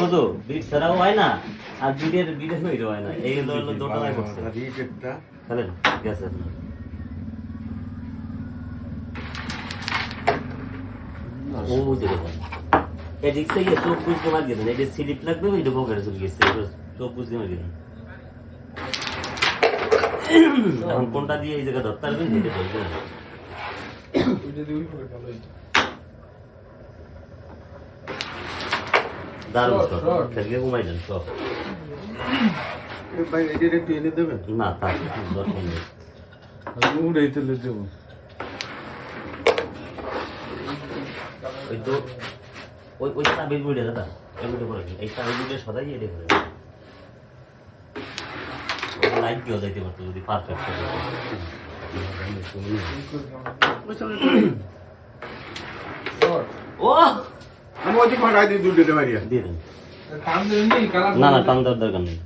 বুঝো বিট ছাড়াও হয় না আর বিটের হইরো হয় না এই হলো দোটানাই করছে বিটেরটা তাহলে গেছে ও দেখো এদিক থেকে চোখ বুঝতে মার গেলেন এটা স্লিপ লাগবে ওই ডবল করে চলে গেছে চোখ বুঝতে মার গেলেন এখন কোনটা দিয়ে এই জায়গা ধরতে পারবেন দিতে পারবেন দারুণ খেলকে ঘুমাই যান সব ভাই এটা একটু এনে দেবেন না তার দর্শন নেই উড়াই তুলে দেবো ওই তো ওই চাবির বুড়ে দাদা এগুলো করে এই চাবির বুড়ে সদাই এটা করে লাইট দিয়েও যাইতে পারতো যদি পারফেক্ট ও আমি ওই দিকে পাঠাই দিই দুটো মারিয়া দিয়ে দেন না না টান দেওয়ার দরকার নেই